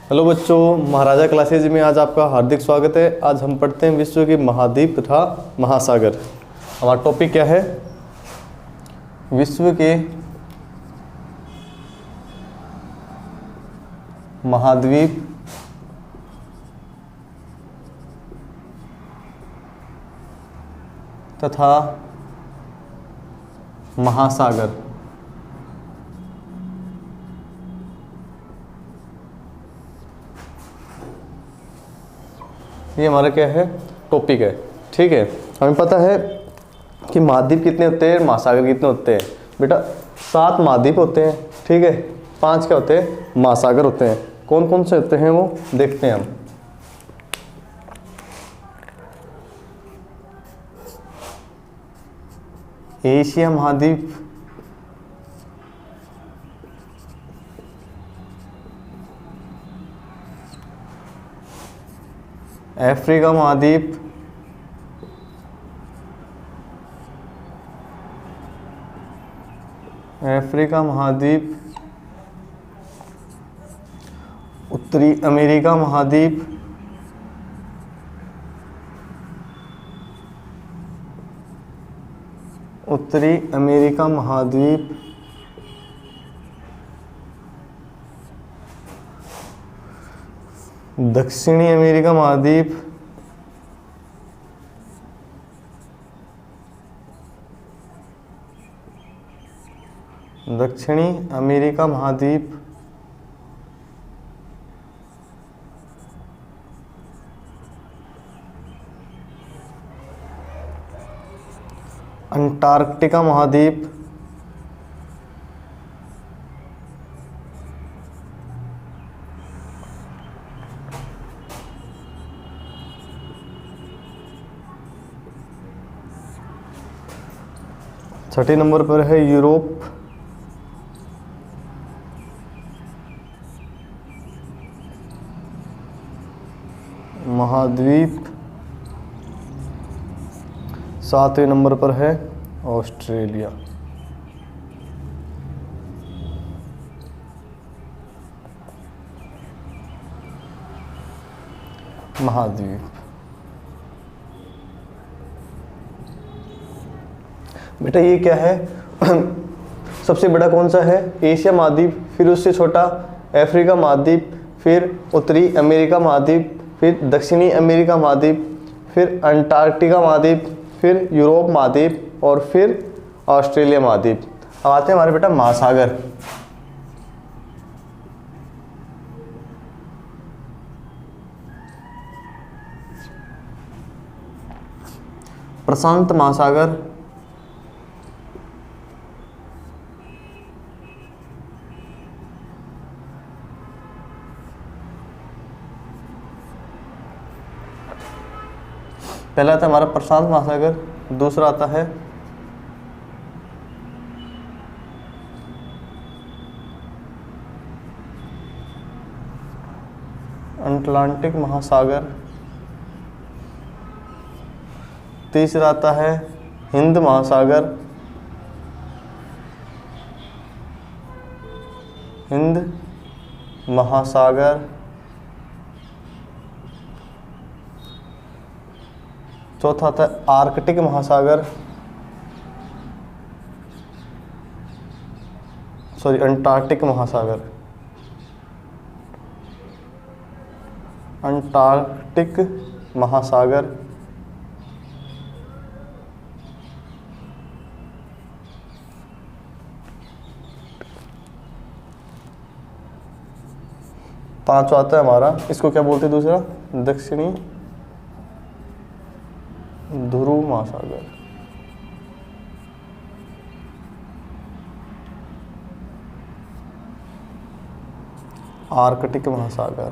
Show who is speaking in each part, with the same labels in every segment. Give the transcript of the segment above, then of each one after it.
Speaker 1: Hello बच्चों, महाराजा classes में आज आपका हार्दिक स्वागत है। आज हम पढ़ते हैं विश्व के महाद्वीप तथा महासागर। हमारा टॉपिक क्या है? विश्व के महाद्वीप तथा महासागर। ये हमारा क्या है? टॉपिक है। ठीक है, हमें पता है कि महाद्वीप कितने होते हैं, महासागर कितने होते हैं। बेटा 7 महाद्वीप होते हैं, ठीक है। 5 क्या होते हैं? महासागर होते हैं। कौन कौन से होते हैं वो देखते हैं हम। एशिया महाद्वीप, अफ्रीका महाद्वीप, उत्तरी अमेरिका महाद्वीप, दक्षिणी अमेरिका महाद्वीप, अंटार्कटिका महाद्वीप, छठे नंबर पर है यूरोप, महाद्वीप। 7वें नंबर पर है ऑस्ट्रेलिया। महाद्वीप। बेटा ये क्या है? सबसे बड़ा कौन सा है? एशिया महाद्वीप, फिर उससे छोटा अफ्रीका महाद्वीप, फिर उत्तरी अमेरिका महाद्वीप, फिर दक्षिणी अमेरिका महाद्वीप, फिर अंटार्कटिका महाद्वीप, फिर यूरोप महाद्वीप और फिर ऑस्ट्रेलिया महाद्वीप। अब आते हैं हमारे बेटा महासागर। प्रशांत महासागर, पहला आता है हमारा प्रशांत महासागर, दूसरा आता है अटलांटिक महासागर, तीसरा आता है हिंद महासागर, चौथा आता है आर्कटिक महासागर, अंटार्कटिक महासागर। पांचवा आता है हमारा, इसको क्या बोलते हैं दूसरा? दक्षिणी ध्रुव महासागर। आर्कटिक महासागर।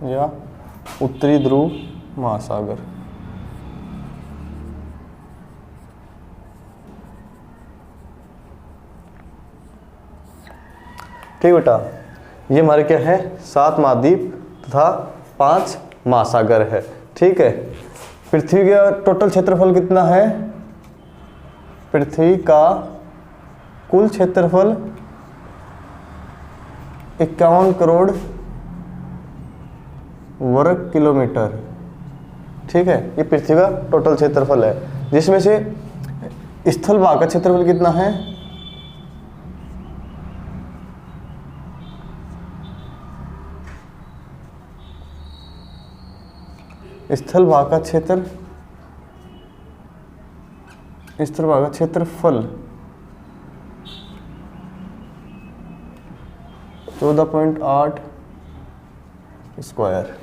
Speaker 1: या उत्तरी ध्रुव महासागर। ठीक बेटा, ये हमारे क्या है? 7 महाद्वीप तथा 5 महासागर है। ठीक है, पृथ्वी का टोटल क्षेत्रफल कितना है? पृथ्वी का कुल क्षेत्रफल 51 करोड़ वर्ग किलोमीटर। ठीक है, ये पृथ्वी का टोटल क्षेत्रफल है, जिसमें से स्थल भाग का क्षेत्रफल कितना है? स्थल भाग का क्षेत्रफल 14.8 स्क्वायर।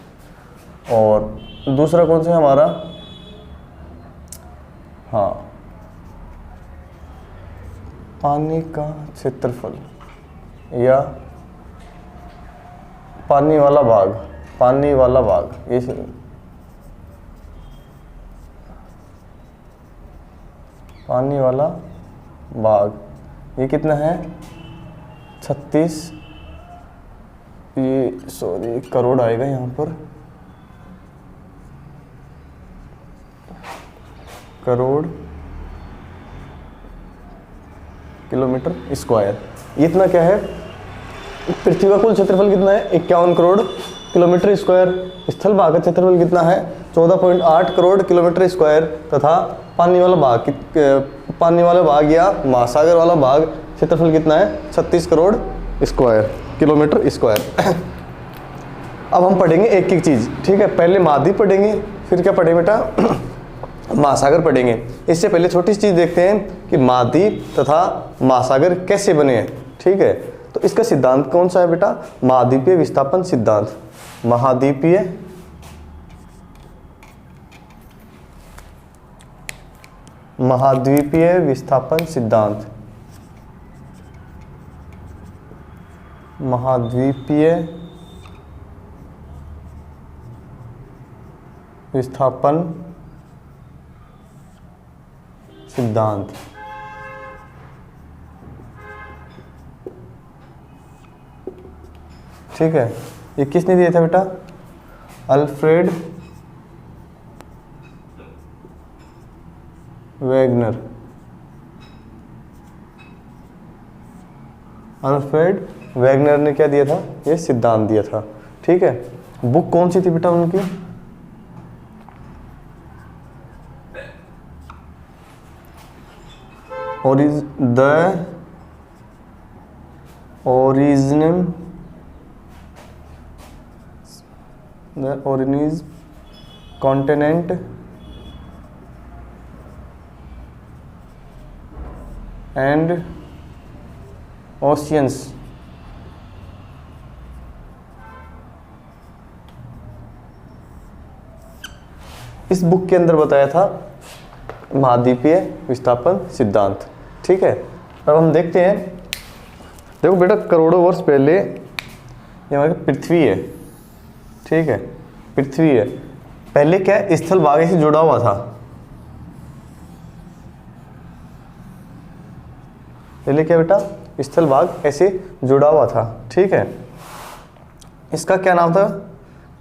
Speaker 1: और दूसरा कौन सा है हमारा? हाँ, पानी का क्षेत्रफल या पानी वाला भाग, ये पानी वाला भाग, ये कितना है? 36, ये सॉरी करोड़ आएगा यहाँ पर, करोड़ किलोमीटर स्क्वायर। इतना क्या है? पृथ्वी का कुल क्षेत्रफल कितना है? 51 करोड़ किलोमीटर स्क्वायर। स्थल भाग का क्षेत्रफल कितना है? 14.8 करोड़ किलोमीटर स्क्वायर। तथा पानी वाला भाग या महासागर वाला भाग क्षेत्रफल कितना है? 36 करोड़ किलोमीटर स्क्वायर। अब हम पढ़ेंगे एक एक चीज। ठीक है, पहले महाद्वीप पढ़ेंगे, फिर क्या पढ़ेंगे बेटा? महासागर पढ़ेंगे। इससे पहले छोटी सी चीज देखते हैं कि महाद्वीप तथा महासागर कैसे बने हैं। ठीक है, तो इसका सिद्धांत कौन सा है बेटा? महाद्वीपीय विस्थापन सिद्धांत। महाद्वीपीय विस्थापन सिद्धांत। महाद्वीपीय विस्थापन सिद्धांत। ठीक है, ये किसने दिया था बेटा? Alfred Wegener. अल्फ्रेड वेगनर ने क्या दिया था? ये सिद्धांत दिया था। ठीक है, बुक कौन सी थी बेटा उनकी? The origins, continent and oceans। इस बुक के अंदर बताया था महाद्वीपीय विस्थापन सिद्धांत। ठीक है, अब हम देखते हैं। देखो बेटा, करोड़ों वर्ष पहले ये हमारी पृथ्वी है। ठीक है, पृथ्वी है। पहले क्या है? स्थल भाग से जुड़ा हुआ था। पहले क्या बेटा? स्थल भाग ऐसे जुड़ा हुआ था। ठीक है, इसका क्या नाम था?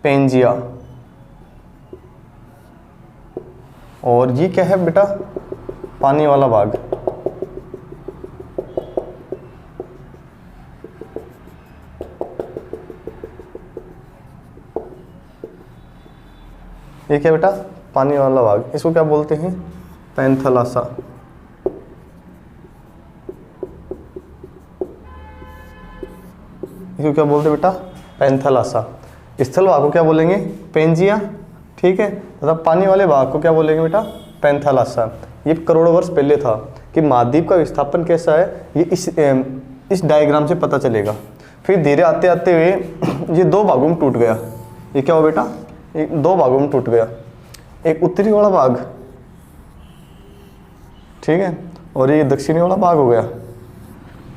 Speaker 1: पेंजिया। और ये क्या है बेटा? पानी वाला भाग। ये क्या बेटा? पानी वाला भाग। इसको क्या बोलते हैं? पैंथलासा। इसको क्या बोलते हैं बेटा? पैंथलासा। स्थल भाग को क्या बोलेंगे? पेंजिया। ठीक है, तथा पानी वाले भाग को क्या बोलेंगे बेटा? पैंथलासा। ये करोड़ों वर्ष पहले था। कि महाद्वीप का विस्थापन कैसा है, ये इस डायग्राम से पता चलेगा। फिर धीरे आते आते हुए ये दो भागों में टूट गया। ये क्या हो बेटा? दो भागों में टूट गया। एक उत्तरी वाला भाग, ठीक है, और ये दक्षिणी वाला भाग हो गया।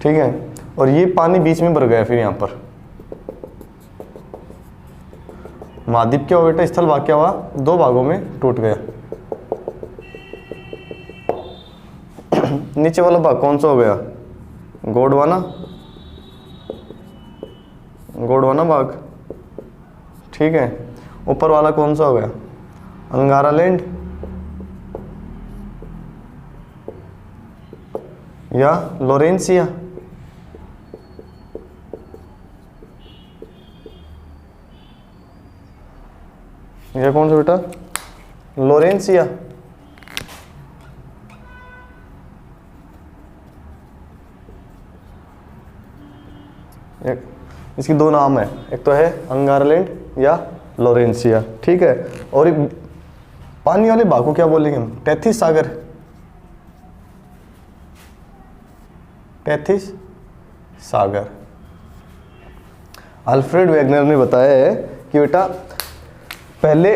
Speaker 1: ठीक है, और ये पानी बीच में भर गया। फिर यहाँ पर महाद्वीप क्या हुआ बेटा? स्थल भाग क्या हुआ? दो भागों में टूट गया। नीचे वाला भाग कौन सा हो गया? गोंडवाना भाग। ठीक है, ऊपर वाला कौन सा हो गया? अंगारा लैंड। या लोरेंसिया? यह कौन सा बेटा? लोरेंसिया। इसकी दो नाम है, एक तो है अंगारालैंड या लोरेंसिया, ठीक है। और एक पानी वाले भाग को क्या बोलेंगे हम? टेथिस सागर, टेथिस सागर। अल्फ्रेड वेगनर ने बताया है कि बेटा पहले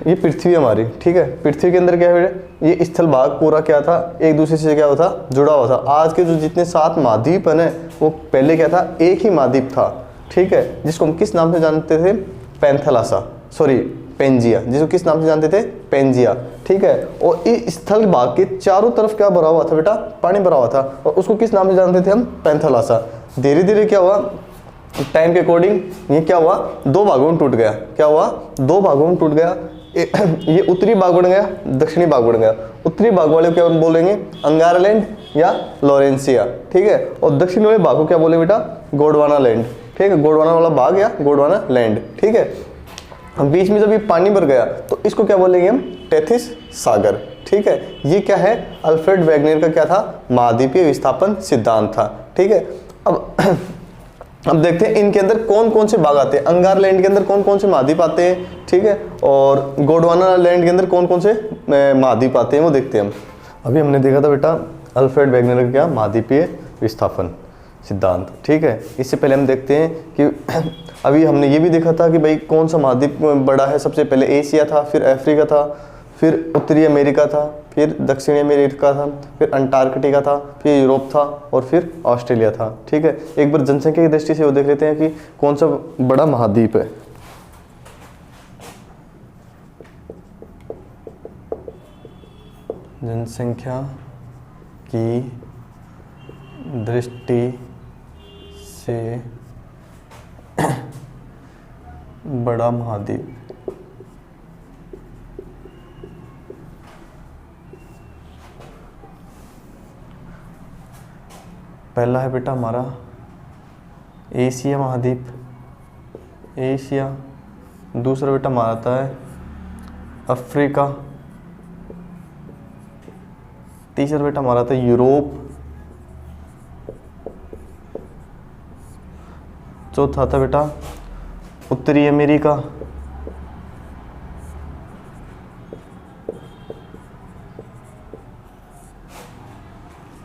Speaker 1: ये पृथ्वी हमारी, ठीक है, पृथ्वी के अंदर क्या है, ये स्थल भाग पूरा क्या था, एक दूसरे से क्या हुआ था, जुड़ा हुआ था। आज के जो जितने 7 महाद्वीप है ना, वो पहले क्या था, एक ही महाद्वीप था, ठीक है, जिसको हम किस नाम से जानते थे? पैंथेलासा, सॉरी पेंजिया, जिसको किस नाम से जानते थे? पेंजिया, ठीक है। और इस स्थल भाग के चारों तरफ क्या भरा हुआ था बेटा? पानी भरा हुआ था, और उसको किस नाम से जानते थे हम? पैंथेलासा। धीरे धीरे क्या हुआ, टाइम के अकॉर्डिंग ये क्या हुआ, 2 भागों में टूट गया। क्या हुआ? 2 भागों में टूट गया। ये उत्तरी भाग बन गया, दक्षिणी भाग बन गया। उत्तरी भाग वाले क्या बोलेंगे? अंगारालैंड या लोरेंसिया, ठीक है। और दक्षिण वाले भाग को क्या बोले बेटा? गोंडवाना लैंड, ठीक है, गोंडवाना वाला भाग या गोंडवाना लैंड, ठीक है। बीच में जब ये पानी भर गया तो इसको क्या बोलेंगे हम? टेथिस सागर, ठीक है। ये क्या है? अल्फ्रेड वेगनर का क्या था? महाद्वीपीय विस्थापन सिद्धांत था, ठीक है। अब देखते हैं इनके अंदर कौन कौन से भाग आते हैं। अंगारलैंड के अंदर कौन कौन से महाद्वीप आते हैं, ठीक है, और गोंडवाना लैंड के अंदर कौन कौन से महाद्वीप आते हैं, वो देखते हैं हम। अभी हमने देखा था बेटा अल्फ्रेड वेगनर का क्या? महाद्वीपीय विस्थापन सिद्धांत, ठीक है। इससे पहले हम देखते हैं कि अभी हमने ये भी देखा था कि भाई कौन सा महाद्वीप बड़ा है। सबसे पहले एशिया था, फिर अफ्रीका था, फिर उत्तरी अमेरिका था, फिर दक्षिणी अमेरिका था, फिर अंटार्कटिका था, फिर यूरोप था, और फिर ऑस्ट्रेलिया था, ठीक है। एक बार जनसंख्या की दृष्टि से वो देख लेते हैं कि कौन सा बड़ा महाद्वीप है। जनसंख्या की दृष्टि से बड़ा महाद्वीप, पहला है बेटा हमारा एशिया महाद्वीप, एशिया। दूसरा बेटा हमारा आता है अफ्रीका। तीसरा बेटा हमारा आता है यूरोप। चौथा था बेटा उत्तरी अमेरिका।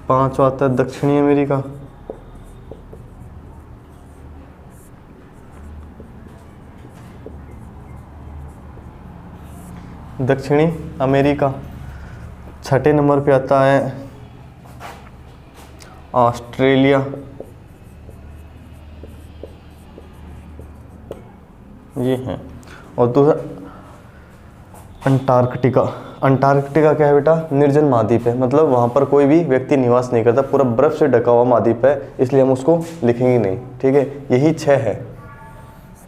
Speaker 1: पांचवा आता है दक्षिणी अमेरिका। दक्षिणी अमेरिका। छठे नंबर पे आता है ऑस्ट्रेलिया। ये है। और दूसरा अंटार्कटिका। अंटार्कटिका क्या है बेटा? निर्जन महाद्वीप है, मतलब वहाँ पर कोई भी व्यक्ति निवास नहीं करता, पूरा बर्फ से ढका हुआ महाद्वीप है, इसलिए हम उसको लिखेंगे नहीं, ठीक है। यही 6 है,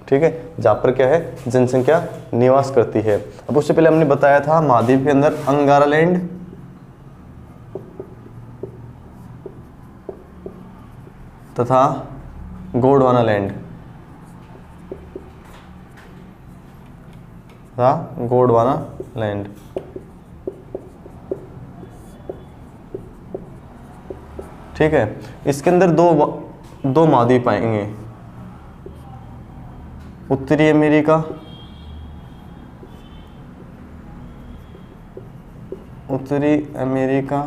Speaker 1: ठीक है, जहाँ पर क्या है जनसंख्या निवास करती है। अब उससे पहले हमने बताया था महाद्वीप के अंदर अंगारालैंड, तथा गोंडवाना लैंड, गोंडवाना लैंड, ठीक है। इसके अंदर दो महाद्वीप आएंगे, उत्तरी अमेरिका, उत्तरी अमेरिका,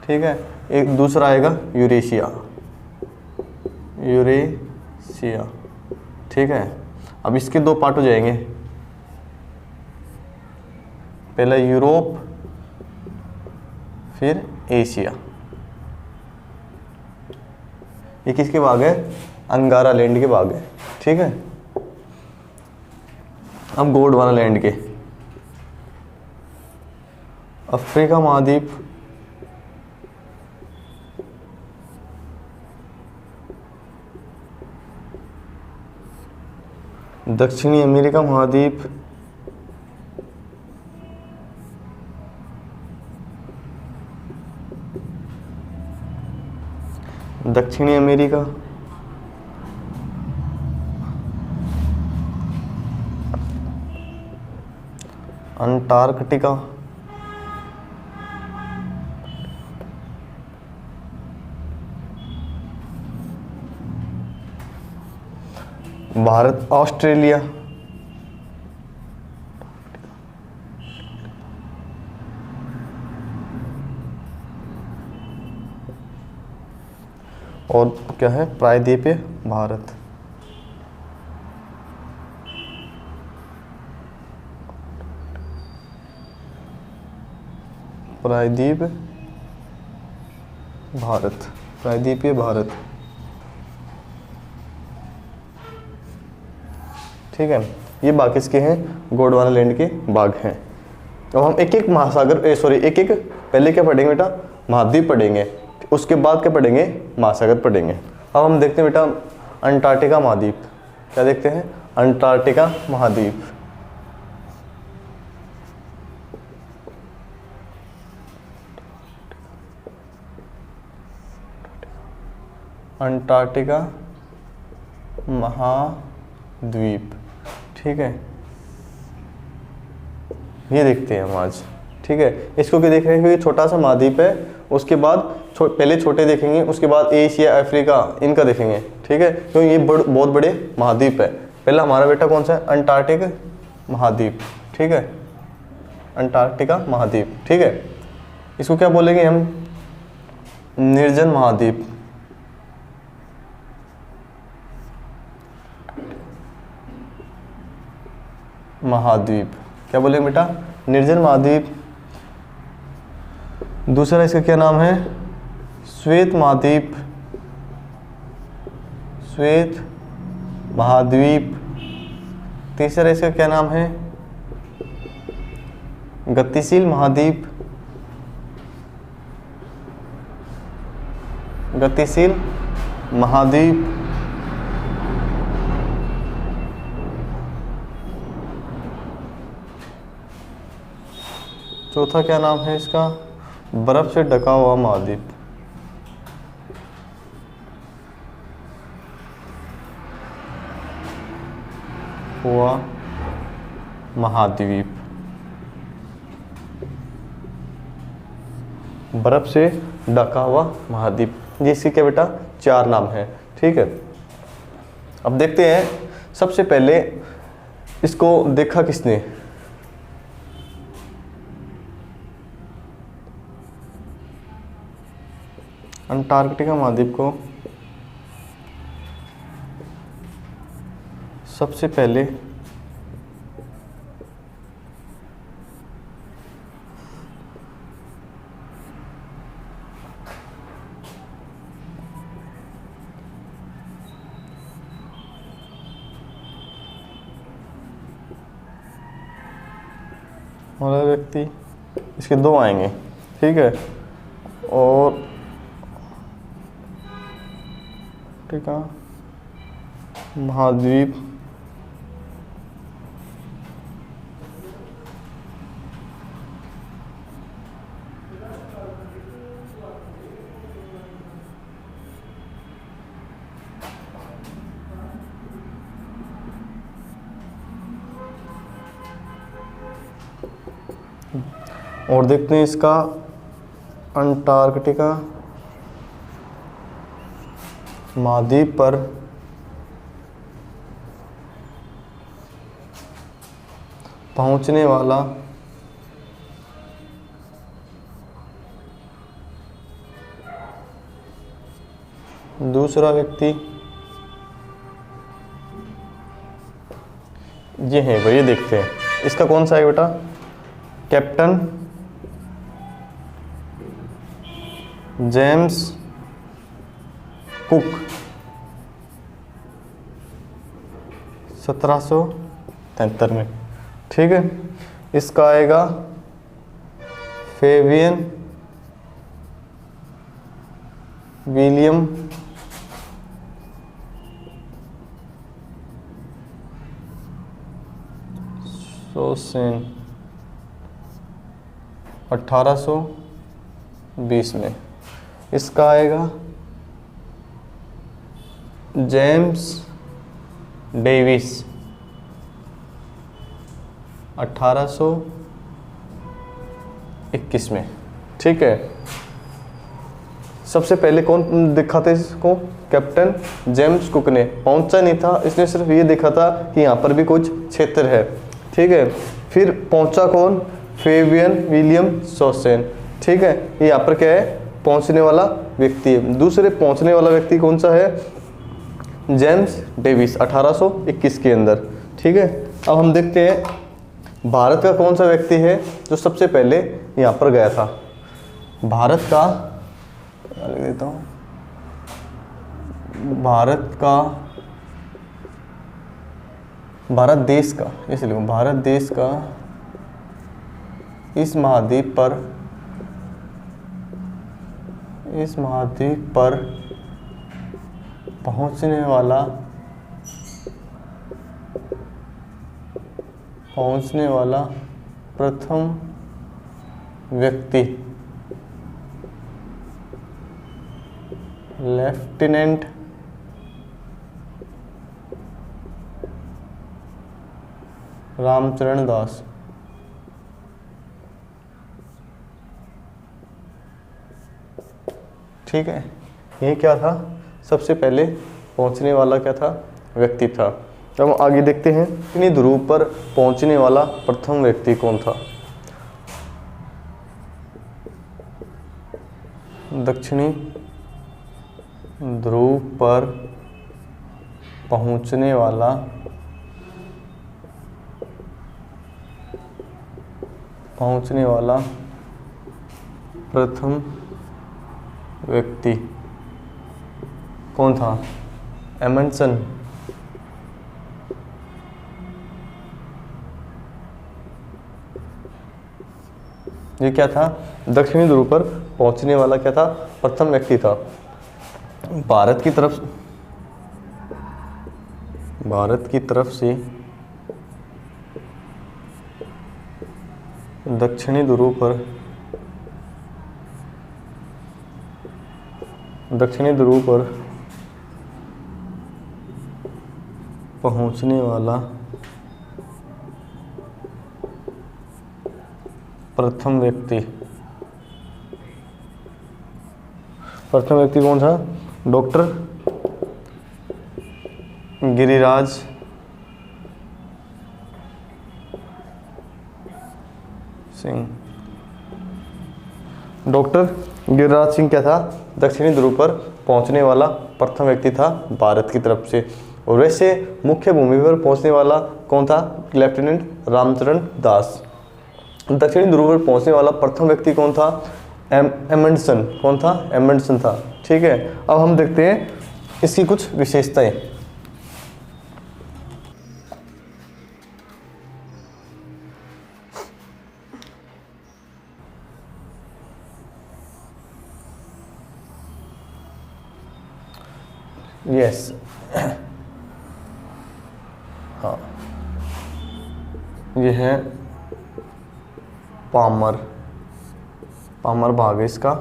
Speaker 1: ठीक है। एक दूसरा आएगा यूरेशिया, यूरेशिया, ठीक है। अब इसके 2 पार्ट हो जाएंगे, पहला यूरोप, फिर एशिया। ये किसके भाग है? अंगारालैंड के भाग है, ठीक है। अब गोंडवाना लैंड के, अफ्रीका महाद्वीप, दक्षिणी अमेरिका महाद्वीप, दक्षिणी अमेरिका, अंटार्कटिका, भारत, ऑस्ट्रेलिया, और क्या है प्रायद्वीपीय भारत। प्रायद्वीप भारत, प्रायद्वीपीय भारत। ठीक है, ये बाकी इसके हैं गोंडवाना लैंड के भाग हैं। अब हम एक एक महासागर एक एक पहले क्या पढ़ेंगे बेटा, महाद्वीप पढ़ेंगे, उसके बाद क्या पढ़ेंगे, महासागर पढ़ेंगे। अब हम देखते हैं बेटा अंटार्कटिका महाद्वीप। क्या देखते हैं, अंटार्कटिका महाद्वीप। अंटार्कटिका महाद्वीप, ठीक है, ये देखते हैं हम आज। ठीक है, इसको क्या देख रहे हैं, क्योंकि छोटा सा महाद्वीप है, उसके बाद पहले छोटे देखेंगे, उसके बाद एशिया, अफ्रीका, इनका देखेंगे। ठीक है, क्योंकि ये बहुत बड़े महाद्वीप है। पहला हमारा बेटा कौन सा है, अंटार्कटिक महाद्वीप। ठीक है, अंटार्कटिका महाद्वीप। ठीक है, इसको क्या बोलेंगे हम, निर्जन महाद्वीप। महाद्वीप क्या बोलेंगे बेटा, निर्जन महाद्वीप। दूसरा इसका क्या नाम है, श्वेत महाद्वीप, श्वेत महाद्वीप। तीसरा इसका क्या नाम है, गतिशील महाद्वीप, गतिशील महाद्वीप। चौथा क्या नाम है इसका, बर्फ से ढका हुआ महाद्वीप। हुआ महाद्वीप, बर्फ से ढका हुआ महाद्वीप। जिसके क्या बेटा, चार नाम है। ठीक है, अब देखते हैं सबसे पहले इसको देखा किसने, अंटार्कटिका महाद्वीप को सबसे पहले वाला व्यक्ति, इसके दो आएंगे। ठीक है, और ठीक है, महाद्वीप और देखते हैं इसका अंटार्कटिका महाद्वीप पर पहुंचने वाला दूसरा व्यक्ति ये है भाई, ये देखते हैं इसका कौन सा है बेटा, कैप्टन जेम्स कुक 1773 में। ठीक है, इसका आएगा फेबियन विलियम सोसेन 1820 में। इसका आएगा जेम्स डेविस 1821 में। ठीक है, सबसे पहले कौन देखा था इसको? कैप्टन जेम्स कुक ने। पहुंचा नहीं था, इसने सिर्फ ये देखा था कि यहाँ पर भी कुछ क्षेत्र है। ठीक है, फिर पहुंचा कौन? फेबियन विलियम शोसेन। ठीक है, ये यहाँ पर क्या है? पहुंचने वाला व्यक्ति है। दूसरे पहुंचने वाला व्यक्ति कौन सा है? जेम्स डेविस 1821 के अंदर। ठीक है, अब हम देखते हैं भारत का कौन सा व्यक्ति है जो सबसे पहले यहाँ पर गया था। भारत का लिख देता हूँ, भारत देश का, ऐसे लिखूँ, भारत देश का इस महाद्वीप पर पहुंचने वाला प्रथम व्यक्ति लेफ्टिनेंट रामचरण दास। ठीक है, ये क्या था? सबसे पहले पहुंचने वाला क्या था? व्यक्ति था। अब आगे देखते हैं दक्षिणी ध्रुव पर पहुंचने वाला प्रथम व्यक्ति कौन था? दक्षिणी ध्रुव पर पहुंचने वाला प्रथम व्यक्ति कौन था? एमंडसन। ये क्या था? दक्षिणी ध्रुव पर पहुंचने वाला क्या था? प्रथम व्यक्ति था। भारत की तरफ से दक्षिणी ध्रुव पर पहुंचने वाला प्रथम व्यक्ति कौन था? डॉक्टर गिरिराज सिंह। डॉक्टर गिरिराज सिंह क्या था? दक्षिणी ध्रुव पर पहुंचने वाला प्रथम व्यक्ति था भारत की तरफ से। और वैसे मुख्य भूमि पर पहुंचने वाला कौन था? लेफ्टिनेंट रामचरण दास। दक्षिणी ध्रुव पर पहुंचने वाला प्रथम व्यक्ति कौन था? एमंडसन। कौन था? एमंडसन था। ठीक है, अब हम देखते हैं इसकी कुछ विशेषताएं। यस, हाँ, ये है पामर बाग है इसका।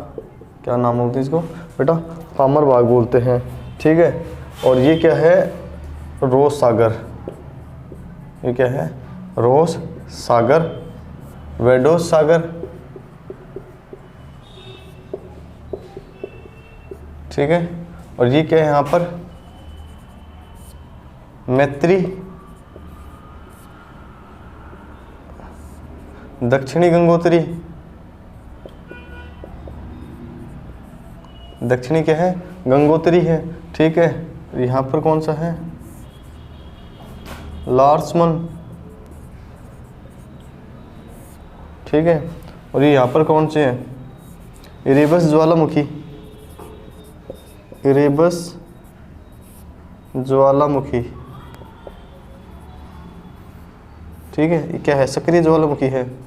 Speaker 1: क्या नाम बोलते हैं इसको बेटा? पामर बाग बोलते हैं। ठीक है, और ये क्या है? रोस सागर। ये क्या है? रोस सागर, वेडोस सागर। ठीक है, और ये क्या है यहाँ पर? मैत्री, दक्षिणी गंगोत्री। दक्षिणी क्या है? गंगोत्री है। ठीक है, यहाँ पर कौन सा है? लार्समन। ठीक है, और ये यहाँ पर कौन से हैं? इरेबस ज्वालामुखी। ठीक है, ये क्या है? सक्रिय ज्वालामुखी है।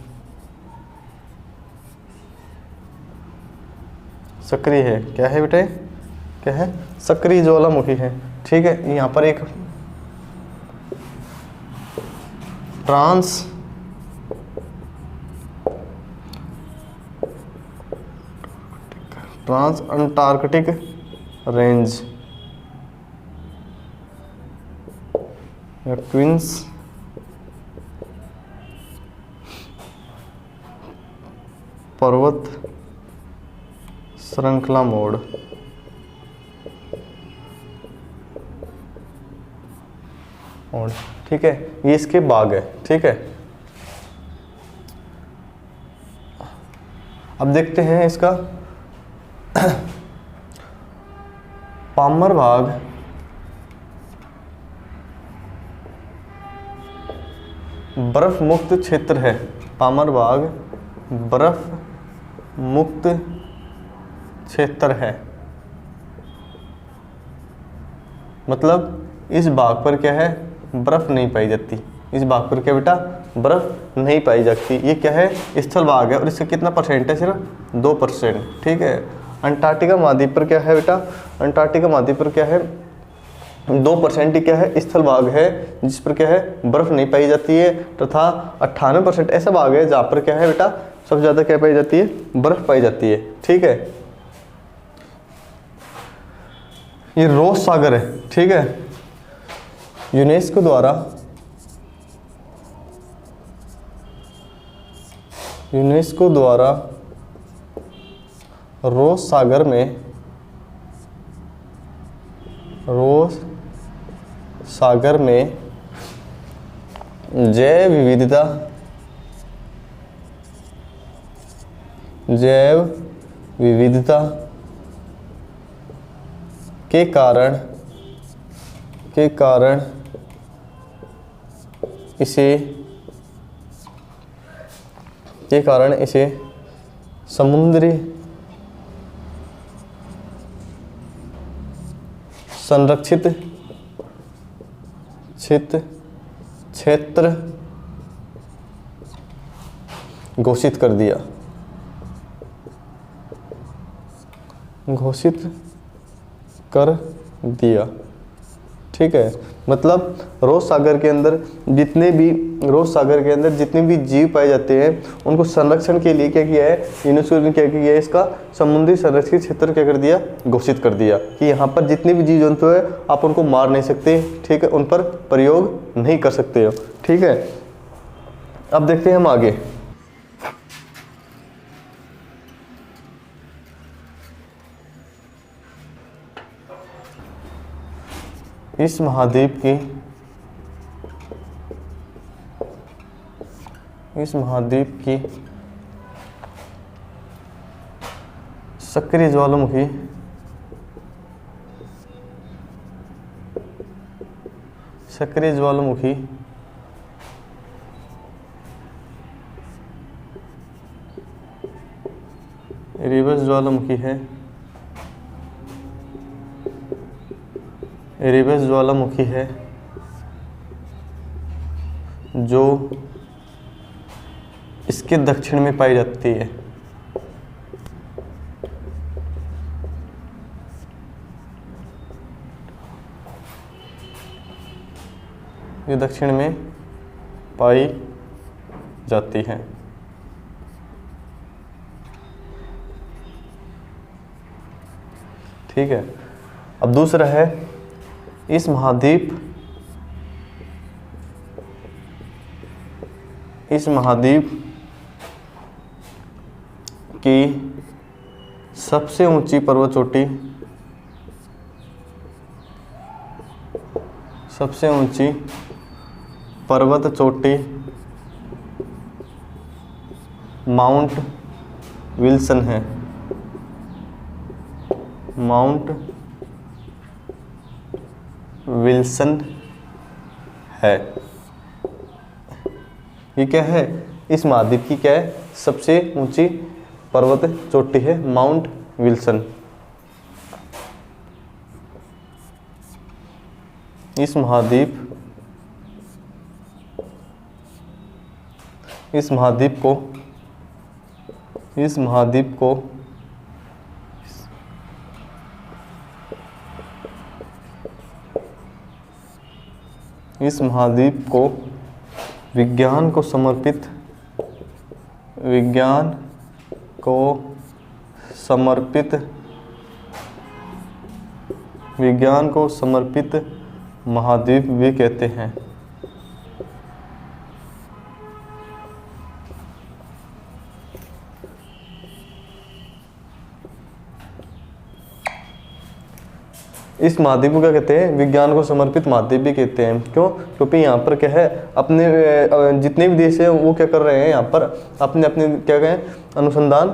Speaker 1: सक्रिय है। क्या है बेटे? क्या है? सक्रिय ज्वालामुखी है। ठीक है, यहाँ पर एक ट्रांस अंटार्कटिक रेंज या ट्विंस पर्वत श्रृंखला मोड। और ठीक है, ये इसके भाग है। ठीक है, अब देखते हैं इसका पामर भाग बर्फ मुक्त क्षेत्र है। पामर भाग बर्फ मुक्त क्षेत्र है, मतलब इस भाग पर क्या है, बर्फ नहीं पाई जाती। इस भाग पर क्या बेटा, बर्फ नहीं पाई जाती। ये क्या है, स्थल भाग है और इसका कितना परसेंट है, सिर्फ 2%। ठीक है, अंटार्कटिका महाद्वीप पर क्या है बेटा, अंटार्कटिका महाद्वीप पर क्या है, 2% ही क्या है, स्थल भाग है जिस पर क्या है, बर्फ नहीं पाई जाती है, तथा 98% ऐसा भाग है जहाँ पर क्या है बेटा, सबसे ज़्यादा क्या पाई जाती है, बर्फ पाई जाती है। ठीक है, ये रोस सागर है। ठीक है, यूनेस्को द्वारा रोस सागर में जैव विविधता के कारण इसे समुद्री संरक्षित क्षेत्र घोषित कर दिया। ठीक है, मतलब रोज सागर के अंदर जितने भी जीव पाए जाते हैं उनको संरक्षण के लिए क्या किया है, यूनेस्को ने क्या किया है, इसका समुद्री संरक्षित क्षेत्र क्या कर दिया, घोषित कर दिया कि यहाँ पर जितने भी जीव जंतु है आप उनको मार नहीं सकते। ठीक है, उन पर प्रयोग नहीं कर सकते हो। ठीक है, अब देखते हैं हम आगे। इस महाद्वीप की सक्रिय ज्वालामुखी रिवर्स ज्वालामुखी है। रिवर्स ज्वालामुखी है जो इसके दक्षिण में पाई जाती है। ये दक्षिण में पाई जाती है। ठीक है, अब दूसरा है इस महाद्वीप की सबसे ऊंची पर्वत चोटी माउंट विल्सन है। माउंट विल्सन है। ये क्या है, इस महाद्वीप की क्या है, सबसे ऊंची पर्वत चोटी है माउंट विल्सन। इस महाद्वीप को विज्ञान को समर्पित महाद्वीप भी कहते हैं। इस महाद्वीप को क्या कहते हैं, विज्ञान को समर्पित महाद्वीप भी कहते हैं। क्यों? क्योंकि यहाँ पर क्या है, अपने जितने भी देश है वो क्या कर रहे हैं, यहाँ पर अपने अपने क्या कहें अनुसंधान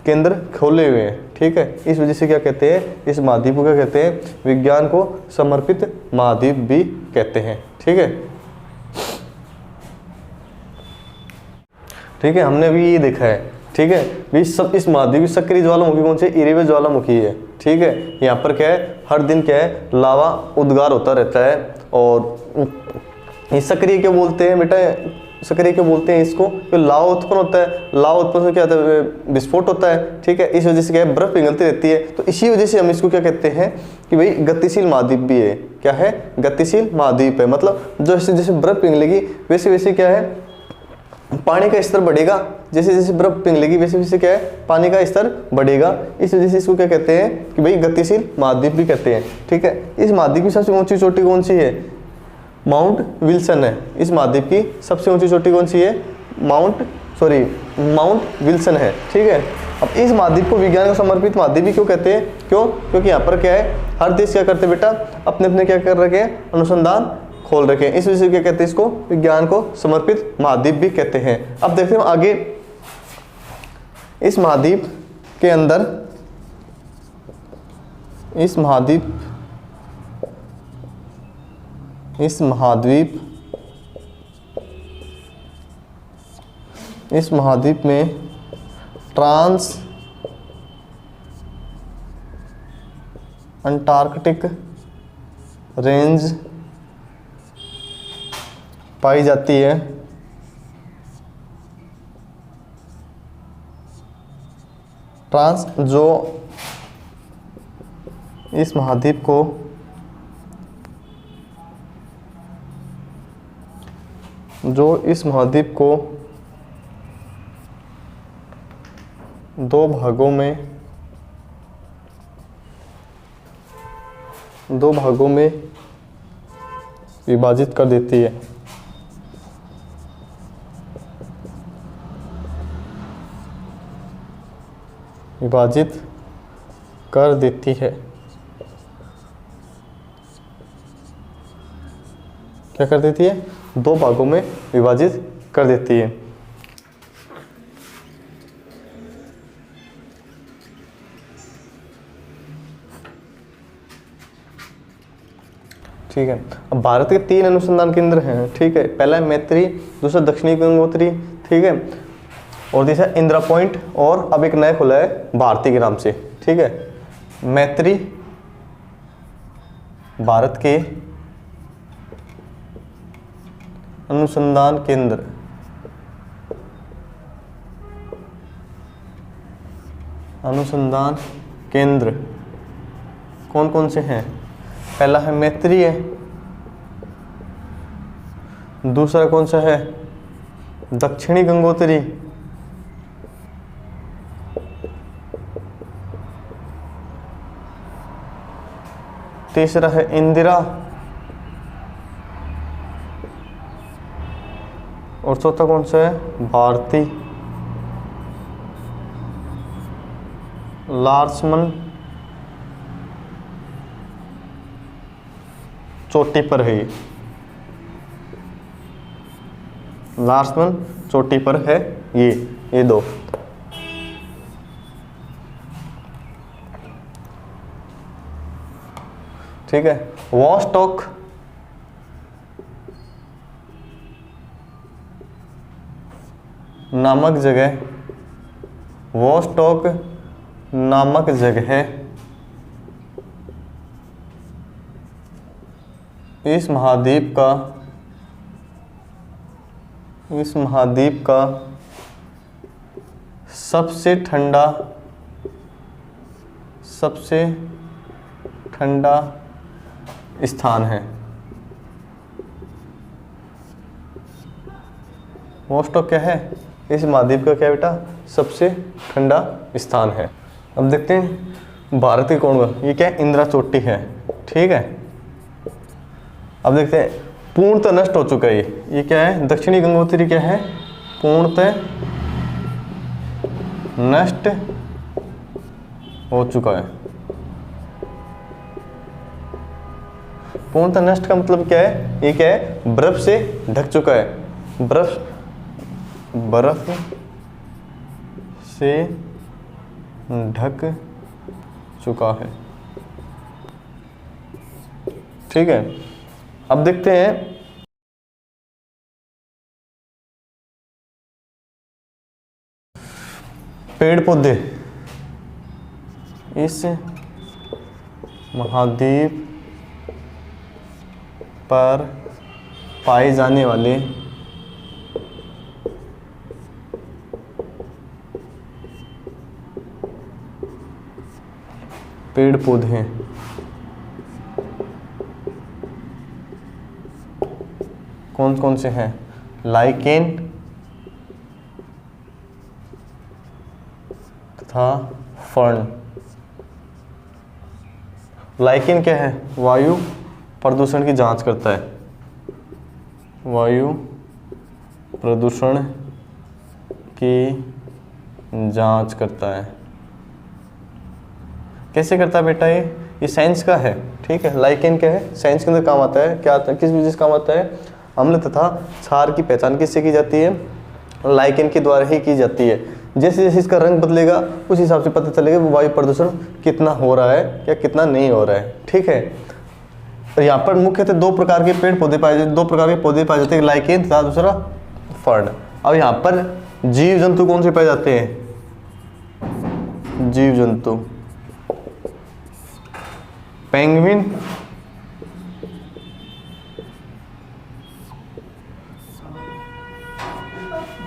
Speaker 1: केंद्र खोले हुए हैं। ठीक है, इस वजह से क्या कहते हैं, इस महाद्वीप को क्या कहते हैं, विज्ञान को समर्पित महाद्वीप भी कहते हैं। ठीक है, ठीक है, हमने भी ये देखा है। ठीक है, भी सब इस महाद्वीप की सक्रिय ज्वालामुखी कौन सी, इरेवे ज्वालामुखी है। ठीक है, यहाँ पर क्या है, हर दिन क्या है, लावा उद्गार होता रहता है। और ये सक्रिय क्या बोलते हैं बेटा, सक्रिय क्या बोलते हैं इसको, तो लावा उत्पन्न होता है, लावा उत्पन्न से क्या होता है, विस्फोट होता है। ठीक है, इस वजह से क्या है, बर्फ पिघलती रहती है। तो इसी वजह से हम इसको क्या कहते हैं कि भाई गतिशील महाद्वीप भी है। क्या है, गतिशील महाद्वीप है। मतलब जैसे जैसे बर्फ पिघलेगी वैसे वैसे क्या है, पानी का स्तर बढ़ेगा। जैसे जैसे बर्फ पिघलेगी वैसे वैसे क्या है, पानी का स्तर बढ़ेगा। इस वजह से इसको क्या कहते हैं कि भाई गतिशील महाद्वीप भी कहते हैं। ठीक है, इस महाद्वीप की सबसे ऊंची चोटी कौन सी है, माउंट विल्सन है। इस महाद्वीप की सबसे ऊंची चोटी कौन सी है, माउंट विल्सन है। ठीक है, अब इस महाद्वीप को विज्ञान को समर्पित महाद्वीप भी क्यों कहते हैं, क्यों? क्योंकि यहाँ पर क्या है, हर देश क्या करते हैं बेटा, अपने अपने क्या कर रखे हैं, अनुसंधान खोल रखे हैं। इस वजह से क्या कहते हैं, इसको विज्ञान को समर्पित महाद्वीप भी कहते हैं। अब देखते हैं आगे, इस महाद्वीप के अंदर, इस महाद्वीप में ट्रांस अंटार्कटिक रेंज पाई जाती है। जो इस महाद्वीप को दो भागों में विभाजित कर देती है। क्या कर देती है, दो भागों में विभाजित कर देती है। ठीक है, अब भारत के 3 अनुसंधान केंद्र हैं। ठीक है, पहला है मैत्री, दूसरा दक्षिणी गंगोत्री, ठीक है, और तीसरा इंदिरा पॉइंट, और अब एक नया खुला है भारती के नाम से। ठीक है, मैत्री भारत के अनुसंधान केंद्र कौन कौन से हैं? पहला है मैत्री है, दूसरा कौन सा है, दक्षिणी गंगोत्री, तीसरा है इंदिरा, और चौथा कौन सा है, भारती। लार्समन चोटी पर है, लार्समन चोटी पर है ये दो। ठीक है, वॉस्टॉक नामक जगह इस महाद्वीप का सबसे ठंडा स्थान है। वॉस्टॉक क्या है, इस महाद्वीप का क्या बेटा, सबसे ठंडा स्थान है। अब देखते हैं भारत के कौन, ये क्या है, इंदिरा चोटी है। ठीक है, अब देखते हैं पूर्णतः नष्ट हो चुका है ये क्या है, दक्षिणी गंगोत्री क्या है, पूर्णतः नष्ट हो चुका है। पूर्णतः नष्ट का मतलब क्या है, ये क्या है, बर्फ से ढक चुका है, बर्फ से ढक चुका है। ठीक है, अब देखते हैं पेड़ पौधे इस महाद्वीप पर पाए जाने वाले पेड़ पौधे कौन कौन से हैं, लाइकेन तथा फर्न। लाइकेन क्या है, वायु प्रदूषण की जांच करता है, वायु प्रदूषण की जांच करता है। कैसे करता है बेटा, ये साइंस का है। ठीक है, लाइकेन क्या है, साइंस के अंदर काम आता है, क्या आता है, किस वजह से काम आता है, अम्ल तथा क्षार की पहचान किससे की जाती है, लाइकेन के द्वारा ही की जाती है। जैसे जैसे इसका रंग बदलेगा उस हिसाब से पता चलेगा वो वायु प्रदूषण कितना हो रहा है या कितना नहीं हो रहा है। ठीक है, तो यहाँ पर मुख्यतः दो प्रकार के पेड़ पौधे पाए जाते, दो प्रकार के पौधे पाए जाते हैं, लाइकेन तथा दूसरा फर्न। अब यहाँ पर जीव जंतु कौन से पाए जाते हैं, जीव जंतु पेंगुइन,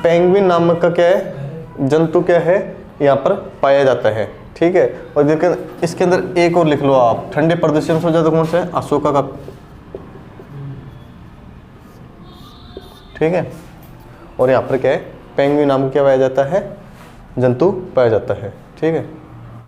Speaker 1: पेंगुइन नामक का क्या है, जंतु क्या है, यहाँ पर पाया जाता है। ठीक है, और देखिए इसके अंदर एक और लिख लो आप, ठंडे प्रदेश में ज्यादा कौन सा है, अशोका का। ठीक है, और यहाँ पर क्या है, पेंगुइन नाम क्या पाया जाता है, जंतु पाया जाता है। ठीक है।